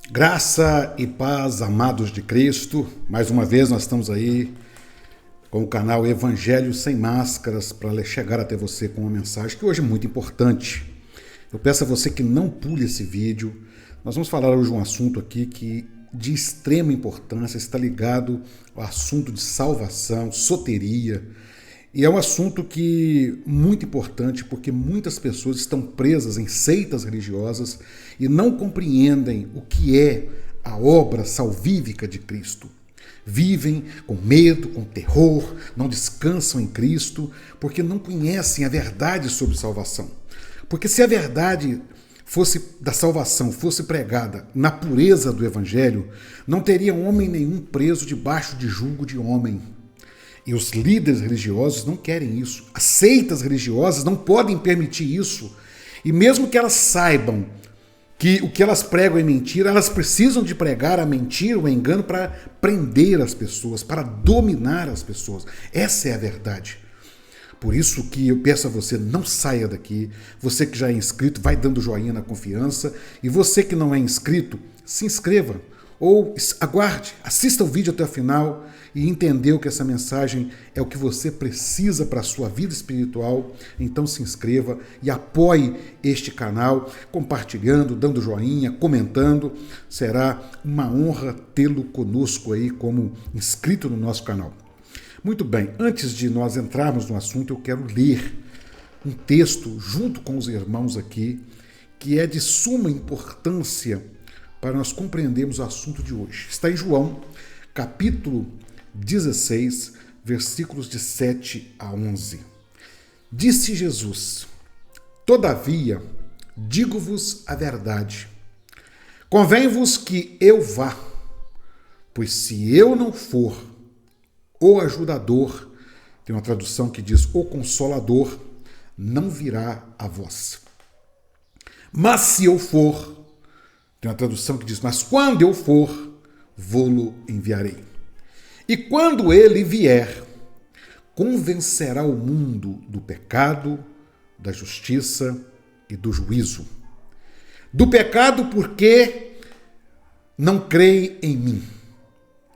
Graça e paz, amados de Cristo. Mais uma vez nós estamos aí com o canal Evangelho Sem Máscaras para chegar até você com uma mensagem que hoje é muito importante. Eu peço a você que não pule esse vídeo. Nós vamos falar hoje um assunto aqui que de extrema importância, está ligado ao assunto de salvação, soteria. E é um assunto que muito importante porque muitas pessoas estão presas em seitas religiosas e não compreendem o que é a obra salvífica de Cristo. Vivem com medo, com terror, não descansam em Cristo porque não conhecem a verdade sobre salvação. Porque se a verdade da salvação fosse pregada na pureza do Evangelho, não teria homem nenhum preso debaixo de julgo de homem. E os líderes religiosos não querem isso. As seitas religiosas não podem permitir isso. E mesmo que elas saibam que o que elas pregam é mentira, elas precisam de pregar a mentira, o engano, para prender as pessoas, para dominar as pessoas. Essa é a verdade. Por isso que eu peço a você, não saia daqui. Você que já é inscrito, vai dando joinha na confiança. E você que não é inscrito, se inscreva. Ou aguarde, assista o vídeo até o final e entendeu que essa mensagem é o que você precisa para a sua vida espiritual. Então se inscreva e apoie este canal, compartilhando, dando joinha, comentando. Será uma honra tê-lo conosco aí como inscrito no nosso canal. Muito bem, antes de nós entrarmos no assunto, eu quero ler um texto junto com os irmãos aqui, que é de suma importância para nós compreendermos o assunto de hoje. Está em João, capítulo 16, versículos de 7 a 11. Disse Jesus: Todavia, digo-vos a verdade. Convém-vos que eu vá, pois se eu não for, o ajudador, tem uma tradução que diz o consolador, não virá a vós. Mas se eu for, tem uma tradução que diz, mas quando eu for, vô-lo enviarei. E quando ele vier, convencerá o mundo do pecado, da justiça e do juízo. Do pecado porque não creem em mim.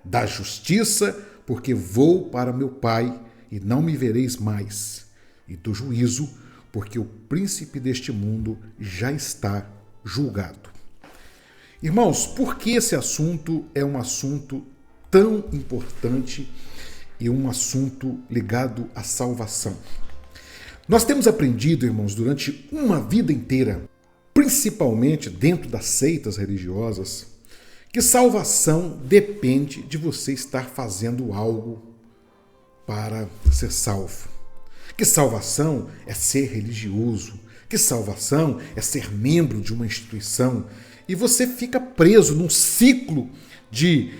Da justiça porque vou para meu Pai e não me vereis mais. E do juízo porque o príncipe deste mundo já está julgado. Irmãos, por que esse assunto é um assunto tão importante e um assunto ligado à salvação? Nós temos aprendido, irmãos, durante uma vida inteira, principalmente dentro das seitas religiosas, que salvação depende de você estar fazendo algo para ser salvo. Que salvação é ser religioso, que salvação é ser membro de uma instituição. E você fica preso num ciclo de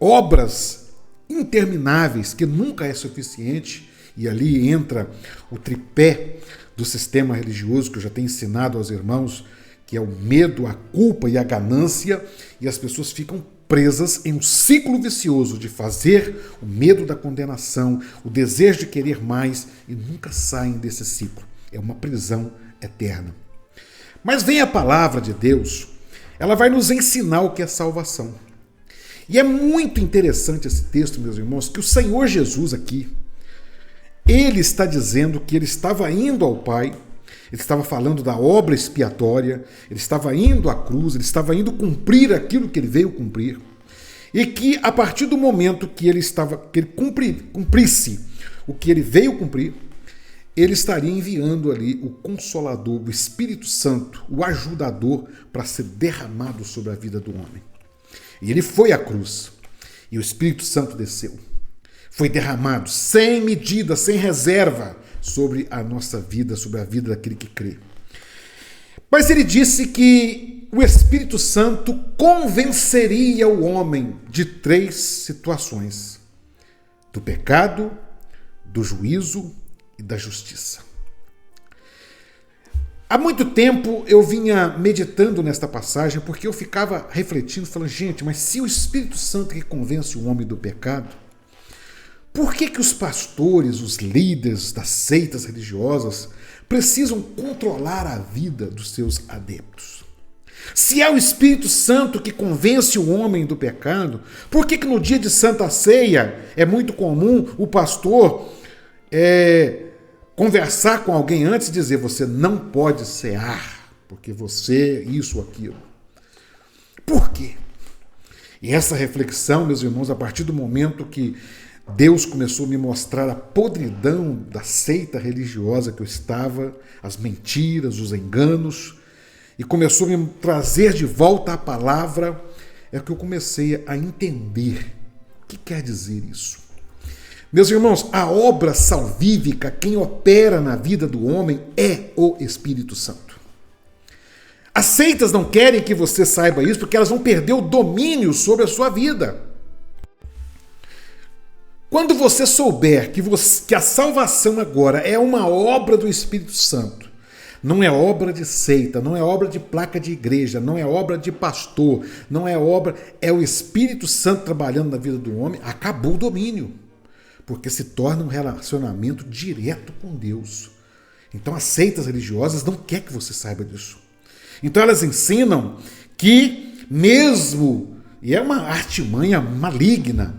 obras intermináveis que nunca é suficiente. E ali entra o tripé do sistema religioso que eu já tenho ensinado aos irmãos, que é o medo, a culpa e a ganância. E as pessoas ficam presas em um ciclo vicioso de fazer o medo da condenação, o desejo de querer mais e nunca saem desse ciclo. É uma prisão eterna. Mas vem a palavra de Deus, ela vai nos ensinar o que é salvação. E é muito interessante esse texto, meus irmãos, que o Senhor Jesus aqui, ele está dizendo que ele estava indo ao Pai, ele estava falando da obra expiatória, ele estava indo à cruz, ele estava indo cumprir aquilo que ele veio cumprir, e que a partir do momento que ele cumprisse o que ele veio cumprir, ele estaria enviando ali o Consolador, o Espírito Santo, o ajudador, para ser derramado sobre a vida do homem. E ele foi à cruz, e o Espírito Santo desceu. Foi derramado sem medida, sem reserva, sobre a nossa vida, sobre a vida daquele que crê. Mas ele disse que o Espírito Santo convenceria o homem de 3 situações: do pecado, do juízo e da justiça. Há muito tempo eu vinha meditando nesta passagem porque eu ficava refletindo, falando, gente, mas se o Espírito Santo que convence o homem do pecado, por que os pastores, os líderes das seitas religiosas precisam controlar a vida dos seus adeptos? Se é o Espírito Santo que convence o homem do pecado, por que no dia de Santa Ceia é muito comum o pastor conversar com alguém antes e dizer: você não pode cear, porque você isso ou aquilo? Por quê? E essa reflexão, meus irmãos, a partir do momento que Deus começou a me mostrar a podridão da seita religiosa que eu estava, as mentiras, os enganos, e começou a me trazer de volta a palavra, é que eu comecei a entender o que quer dizer isso. Meus irmãos, a obra salvífica, quem opera na vida do homem é o Espírito Santo. As seitas não querem que você saiba isso porque elas vão perder o domínio sobre a sua vida. Quando você souber que a salvação agora é uma obra do Espírito Santo, não é obra de seita, não é obra de placa de igreja, não é obra de pastor, não é obra, é o Espírito Santo trabalhando na vida do homem, acabou o domínio, porque se torna um relacionamento direto com Deus. Então as seitas religiosas não querem que você saiba disso. Então elas ensinam que mesmo, e é uma artimanha maligna,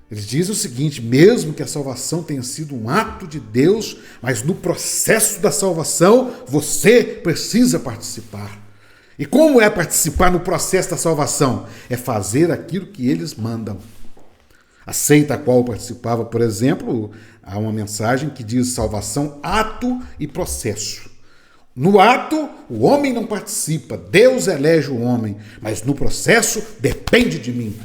eles dizem o seguinte: mesmo que a salvação tenha sido um ato de Deus, mas no processo da salvação você precisa participar. E como é participar no processo da salvação? É fazer aquilo que eles mandam. A seita a qual eu participava, por exemplo, há uma mensagem que diz salvação, ato e processo. No ato, o homem não participa, Deus elege o homem, mas no processo depende de mim.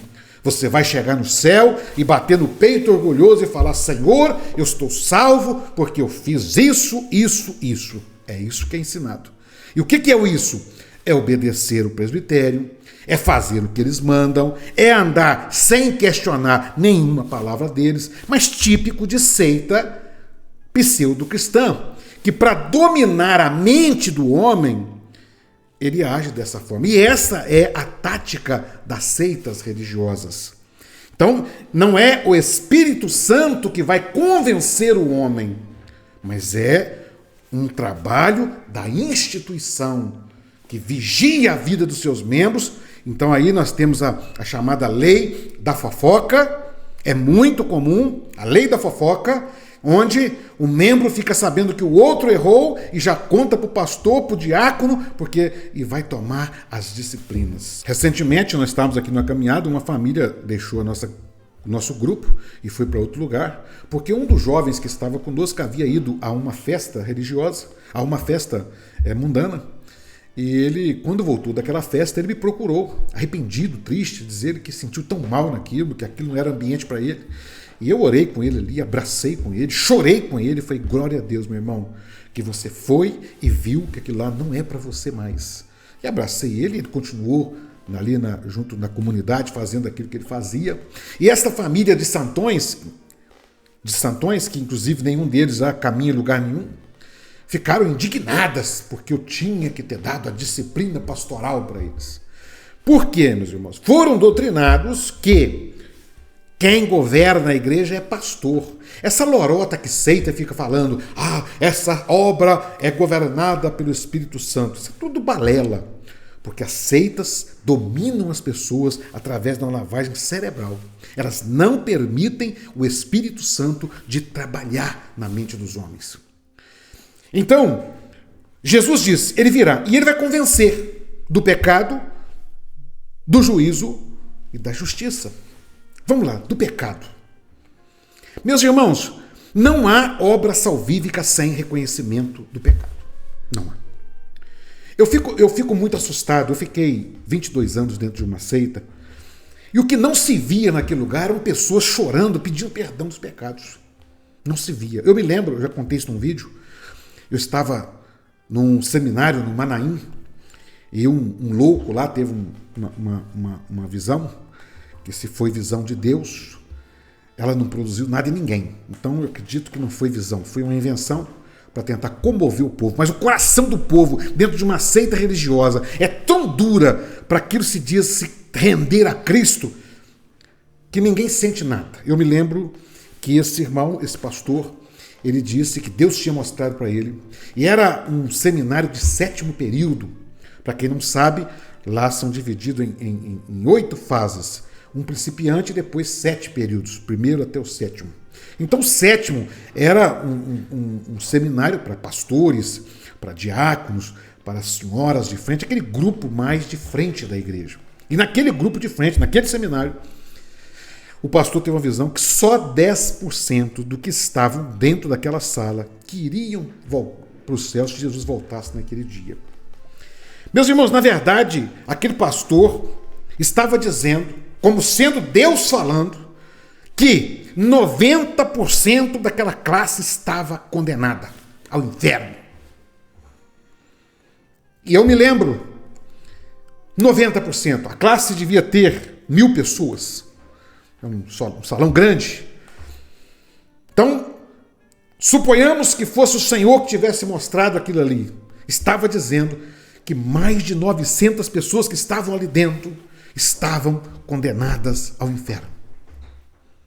Você vai chegar no céu e bater no peito orgulhoso e falar: Senhor, eu estou salvo porque eu fiz isso, isso, isso. É isso que é ensinado. E o que é isso? É obedecer o presbitério, é fazer o que eles mandam, é andar sem questionar nenhuma palavra deles, mas típico de seita pseudo-cristã, que para dominar a mente do homem, ele age dessa forma. E essa é a tática das seitas religiosas. Então, não é o Espírito Santo que vai convencer o homem, mas é um trabalho da instituição que vigia a vida dos seus membros. Então aí nós temos a chamada lei da fofoca, é muito comum, a lei da fofoca, onde o membro fica sabendo que o outro errou e já conta para o pastor, para o diácono, e vai tomar as disciplinas. Recentemente nós estávamos aqui numa caminhada, uma família deixou o nosso grupo e foi para outro lugar, porque um dos jovens que estava conosco havia ido a uma festa religiosa, a uma festa mundana, e ele, quando voltou daquela festa, ele me procurou, arrependido, triste, dizer que sentiu tão mal naquilo, que aquilo não era ambiente para ele. E eu orei com ele ali, abracei com ele, chorei com ele, falei: glória a Deus, meu irmão, que você foi e viu que aquilo lá não é para você mais. E abracei ele, ele continuou ali junto na comunidade, fazendo aquilo que ele fazia. E esta família de santões, que inclusive nenhum deles caminha em lugar nenhum, ficaram indignadas porque eu tinha que ter dado a disciplina pastoral para eles. Por quê, meus irmãos? Foram doutrinados que quem governa a igreja é pastor. Essa lorota que seita fica falando: essa obra é governada pelo Espírito Santo. Isso é tudo balela, porque as seitas dominam as pessoas através de uma lavagem cerebral. Elas não permitem o Espírito Santo de trabalhar na mente dos homens. Então, Jesus diz: ele virá e ele vai convencer do pecado, do juízo e da justiça. Vamos lá, do pecado. Meus irmãos, não há obra salvífica sem reconhecimento do pecado. Não há. Eu fico muito assustado. Eu fiquei 22 anos dentro de uma seita e o que não se via naquele lugar eram pessoas chorando, pedindo perdão dos pecados. Não se via. Eu me lembro, eu já contei isso num vídeo, eu estava num seminário no Manaim e um louco lá teve uma visão, que se foi visão de Deus, ela não produziu nada em ninguém. Então eu acredito que não foi visão, foi uma invenção para tentar comover o povo. Mas o coração do povo, dentro de uma seita religiosa, é tão dura para aquilo se diz se render a Cristo, que ninguém sente nada. Eu me lembro que esse irmão, esse pastor, ele disse que Deus tinha mostrado para ele, e era um seminário de 7º período, Para quem não sabe, lá são divididos em 8 fases. Um principiante e depois 7 períodos, primeiro até o 7º. Então o 7º era um seminário para pastores, para diáconos, para senhoras de frente, aquele grupo mais de frente da igreja. E naquele grupo de frente, naquele seminário, o pastor teve uma visão que só 10% do que estavam dentro daquela sala queriam para os céus se Jesus voltasse naquele dia. Meus irmãos, na verdade, aquele pastor estava dizendo, como sendo Deus falando, que 90% daquela classe estava condenada ao inferno. E eu me lembro, 90%, a classe devia ter 1000 pessoas. Um salão grande. Então, suponhamos que fosse o Senhor que tivesse mostrado aquilo ali. Estava dizendo que mais de 900 pessoas que estavam ali dentro estavam condenadas ao inferno.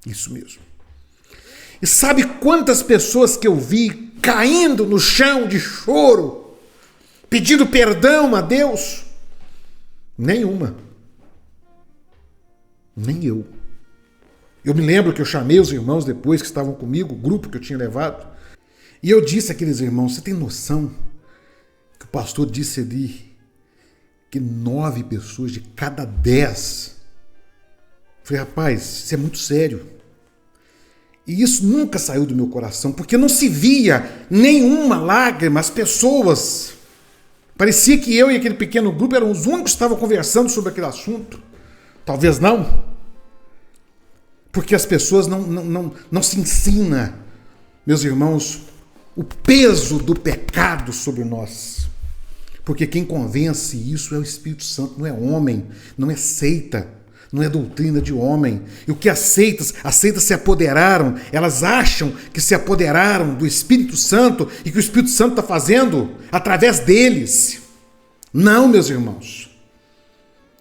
Isso mesmo. E sabe quantas pessoas que eu vi caindo no chão de choro, pedindo perdão a Deus? Nenhuma. Nem eu. Eu me lembro que eu chamei os irmãos depois que estavam comigo, o grupo que eu tinha levado, e eu disse àqueles irmãos, você tem noção que o pastor disse ali que 9 pessoas de cada 10. Eu falei, rapaz, isso é muito sério. E isso nunca saiu do meu coração, porque não se via nenhuma lágrima, as pessoas. Parecia que eu e aquele pequeno grupo eram os únicos que estavam conversando sobre aquele assunto. Talvez não. Porque as pessoas não se ensina, meus irmãos, o peso do pecado sobre nós. Porque quem convence isso é o Espírito Santo, não é homem, não é seita, não é doutrina de homem. E o que as seitas se apoderaram, elas acham que se apoderaram do Espírito Santo e que o Espírito Santo está fazendo através deles. Não, meus irmãos.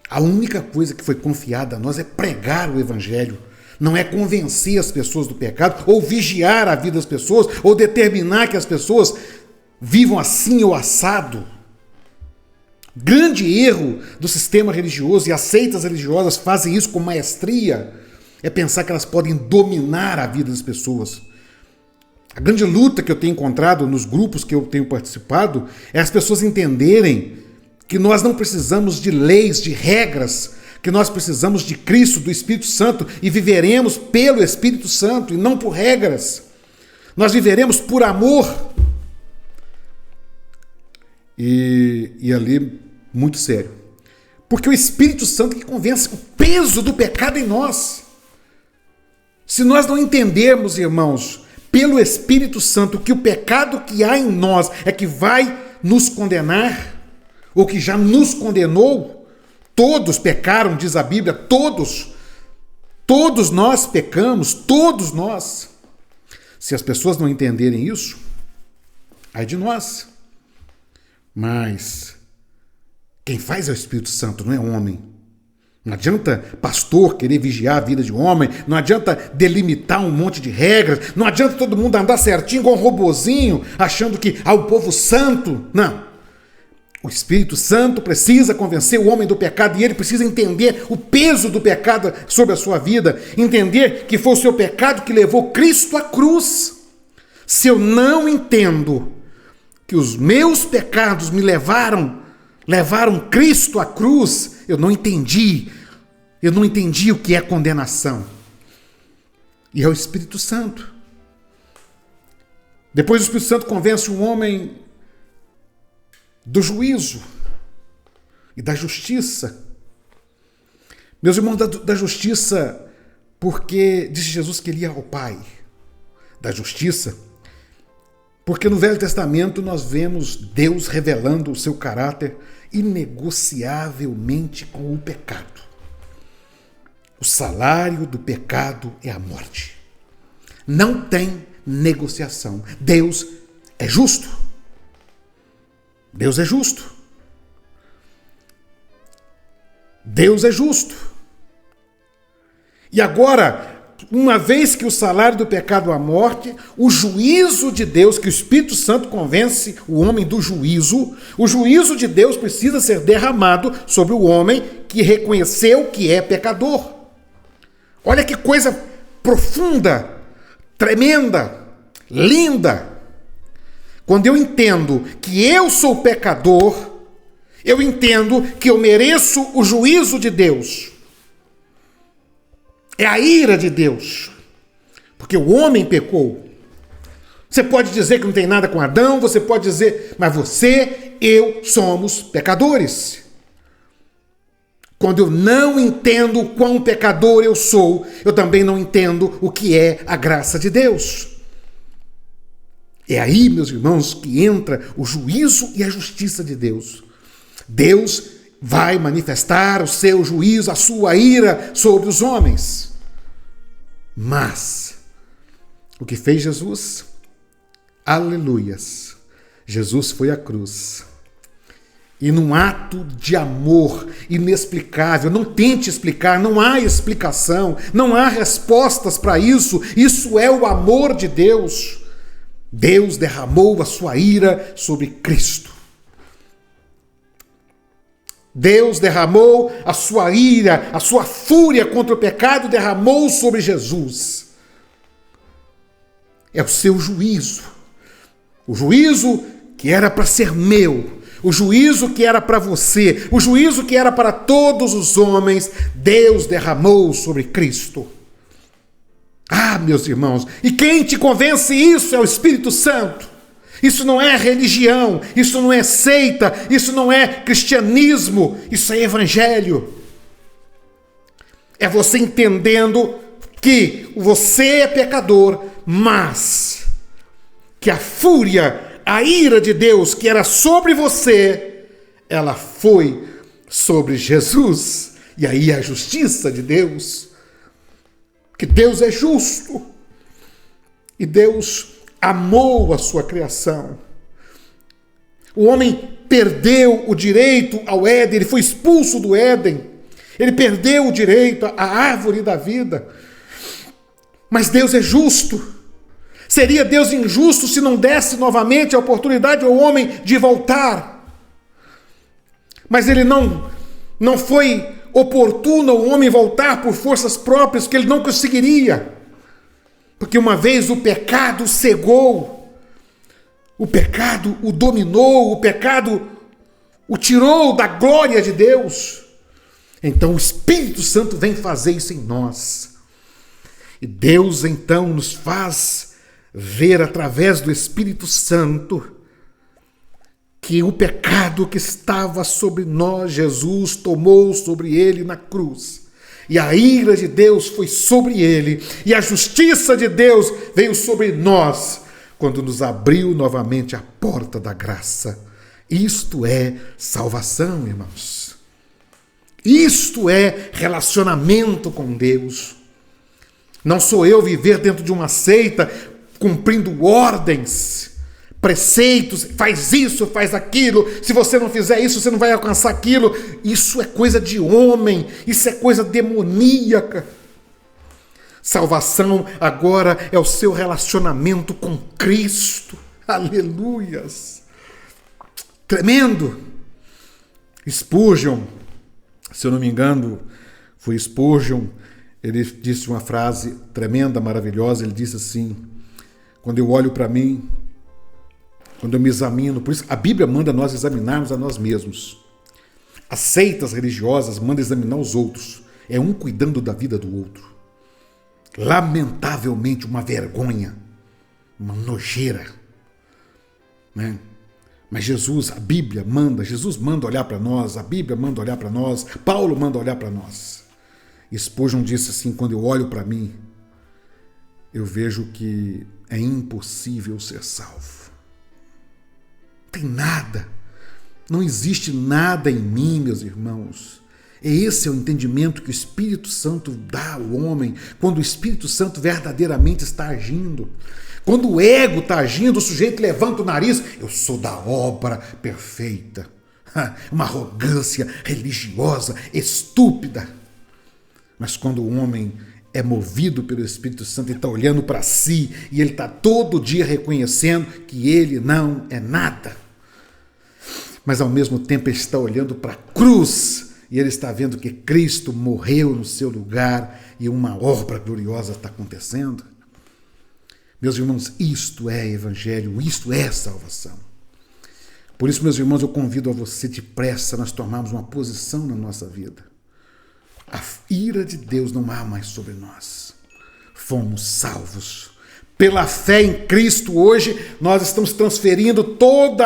A única coisa que foi confiada a nós é pregar o Evangelho. Não é convencer as pessoas do pecado, ou vigiar a vida das pessoas, ou determinar que as pessoas vivam assim ou assado. Grande erro do sistema religioso, e as seitas religiosas fazem isso com maestria, é pensar que elas podem dominar a vida das pessoas. A grande luta que eu tenho encontrado nos grupos que eu tenho participado é as pessoas entenderem que nós não precisamos de leis, de regras, que nós precisamos de Cristo, do Espírito Santo, e viveremos pelo Espírito Santo e não por regras. Nós viveremos por amor. E ali, muito sério. Porque o Espírito Santo que convence o peso do pecado em nós. Se nós não entendermos, irmãos, pelo Espírito Santo que o pecado que há em nós é que vai nos condenar, ou que já nos condenou, todos pecaram, diz a Bíblia, todos nós pecamos, todos nós. Se as pessoas não entenderem isso, ai de nós. Mas quem faz é o Espírito Santo, não é homem. Não adianta pastor querer vigiar a vida de um homem, não adianta delimitar um monte de regras, não adianta todo mundo andar certinho igual um robozinho, achando que o povo santo. Não. O Espírito Santo precisa convencer o homem do pecado e ele precisa entender o peso do pecado sobre a sua vida, entender que foi o seu pecado que levou Cristo à cruz. Se eu não entendo que os meus pecados me levaram Cristo à cruz, eu não entendi o que é condenação. E é o Espírito Santo. Depois o Espírito Santo convence o homem do juízo e da justiça. Meus irmãos, da justiça, porque disse Jesus que ele ia ao Pai. Da justiça, porque no Velho Testamento nós vemos Deus revelando o seu caráter inegociavelmente com o pecado. O salário do pecado é a morte. Não tem negociação. Deus é justo. Deus é justo. Deus é justo. E agora, uma vez que o salário do pecado é a morte, o juízo de Deus, que o Espírito Santo convence o homem do juízo, o juízo de Deus precisa ser derramado sobre o homem que reconheceu que é pecador. Olha que coisa profunda, tremenda, linda. Quando eu entendo que eu sou pecador, eu entendo que eu mereço o juízo de Deus. É a ira de Deus, porque o homem pecou. Você pode dizer que não tem nada com Adão, você pode dizer, mas você, eu somos pecadores. Quando eu não entendo o quão pecador eu sou, eu também não entendo o que é a graça de Deus. É aí, meus irmãos, que entra o juízo e a justiça de Deus. Deus vai manifestar o seu juízo, a sua ira sobre os homens. Mas o que fez Jesus? Aleluias! Jesus foi à cruz. E num ato de amor inexplicável, não tente explicar, não há explicação, não há respostas para isso. Isso é o amor de Deus. Deus derramou a sua ira sobre Cristo. Deus derramou a sua ira, a sua fúria contra o pecado, derramou sobre Jesus. É o seu juízo. O juízo que era para ser meu, o juízo que era para você, o juízo que era para todos os homens, Deus derramou sobre Cristo. Ah, meus irmãos, e quem te convence isso é o Espírito Santo. Isso não é religião, isso não é seita, isso não é cristianismo, isso é evangelho. É você entendendo que você é pecador, mas que a fúria, a ira de Deus que era sobre você, ela foi sobre Jesus. E aí a justiça de Deus, que Deus é justo, e Deus amou a sua criação. O homem perdeu o direito ao Éden, ele foi expulso do Éden, ele perdeu o direito à árvore da vida. Mas Deus é justo. Seria Deus injusto se não desse novamente a oportunidade ao homem de voltar. Mas ele não foi oportuno o homem voltar por forças próprias, que ele não conseguiria. Porque uma vez o pecado cegou, o pecado o dominou, o pecado o tirou da glória de Deus. Então o Espírito Santo vem fazer isso em nós. E Deus então nos faz ver através do Espírito Santo que o pecado que estava sobre nós, Jesus tomou sobre ele na cruz. E a ira de Deus foi sobre ele, e a justiça de Deus veio sobre nós, quando nos abriu novamente a porta da graça. Isto é salvação, irmãos. Isto é relacionamento com Deus. Não sou eu viver dentro de uma seita, cumprindo ordens, preceitos, faz isso, faz aquilo, se você não fizer isso, você não vai alcançar aquilo. Isso é coisa de homem, isso é coisa demoníaca. Salvação agora é o seu relacionamento com Cristo. Aleluias! Tremendo! Spurgeon, se eu não me engano, foi Spurgeon, ele disse uma frase tremenda, maravilhosa, ele disse assim: quando eu olho para mim, quando eu me examino, por isso a Bíblia manda nós examinarmos a nós mesmos. As seitas religiosas mandam examinar os outros. É um cuidando da vida do outro. Lamentavelmente uma vergonha, uma nojeira, né? Mas Jesus, a Bíblia manda, Jesus manda olhar para nós, a Bíblia manda olhar para nós, Paulo manda olhar para nós. Spurgeon disse assim: quando eu olho para mim, eu vejo que é impossível ser salvo. Tem nada, não existe nada em mim, meus irmãos. Esse é o entendimento que o Espírito Santo dá ao homem, quando o Espírito Santo verdadeiramente está agindo. Quando o ego está agindo, o sujeito levanta o nariz: eu sou da obra perfeita. Uma arrogância religiosa estúpida. Mas quando o homem é movido pelo Espírito Santo e está olhando para si e ele está todo dia reconhecendo que ele não é nada. Mas ao mesmo tempo ele está olhando para a cruz e ele está vendo que Cristo morreu no seu lugar e uma obra gloriosa está acontecendo. Meus irmãos, isto é evangelho, isto é salvação. Por isso, meus irmãos, eu convido a você depressa nós tomarmos uma posição na nossa vida. A ira de Deus não há mais sobre nós. Fomos salvos. Pela fé em Cristo, hoje, nós estamos transferindo todo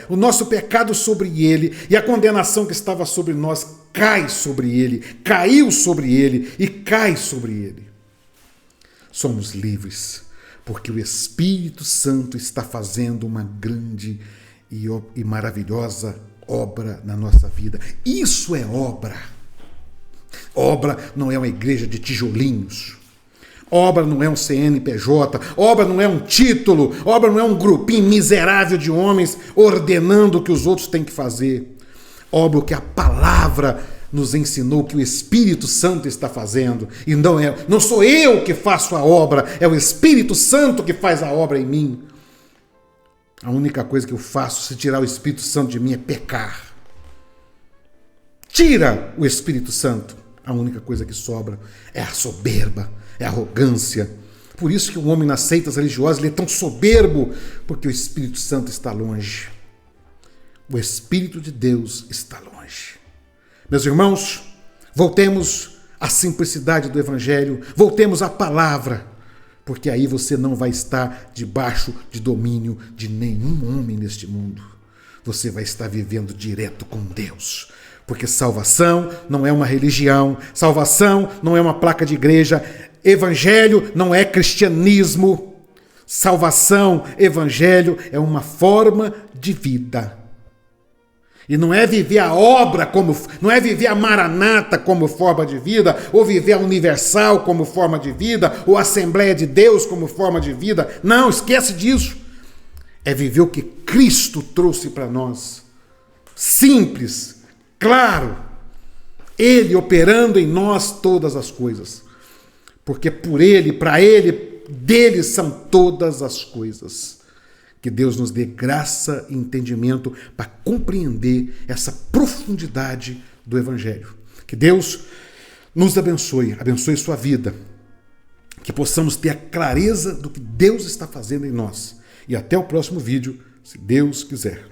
o nosso pecado sobre Ele. E a condenação que estava sobre nós cai sobre Ele, caiu sobre Ele e cai sobre Ele. Somos livres, porque o Espírito Santo está fazendo uma grande e maravilhosa obra na nossa vida. Isso é obra. Obra não é uma igreja de tijolinhos. Obra não é um CNPJ. Obra não é um título. Obra não é um grupinho miserável de homens ordenando o que os outros têm que fazer. Obra o que a palavra nos ensinou que o Espírito Santo está fazendo. E não sou eu que faço a obra, é o Espírito Santo que faz a obra em mim. A única coisa que eu faço se tirar o Espírito Santo de mim é pecar. Tira o Espírito Santo. A única coisa que sobra é a soberba, é a arrogância. Por isso que o homem nas seitas religiosas ele é tão soberbo, porque o Espírito Santo está longe. O Espírito de Deus está longe. Meus irmãos, voltemos à simplicidade do Evangelho, voltemos à palavra, porque aí você não vai estar debaixo de domínio de nenhum homem neste mundo. Você vai estar vivendo direto com Deus. Porque salvação não é uma religião, salvação não é uma placa de igreja, evangelho não é cristianismo. Salvação, evangelho é uma forma de vida. E não é viver a obra não é viver a Maranata como forma de vida, ou viver a Universal como forma de vida, ou a Assembleia de Deus como forma de vida. Não, esquece disso. É viver o que Cristo trouxe para nós. Simples, claro. Ele operando em nós todas as coisas. Porque por Ele, para Ele, dele são todas as coisas. Que Deus nos dê graça e entendimento para compreender essa profundidade do Evangelho. Que Deus nos abençoe sua vida. Que possamos ter a clareza do que Deus está fazendo em nós. E até o próximo vídeo, se Deus quiser.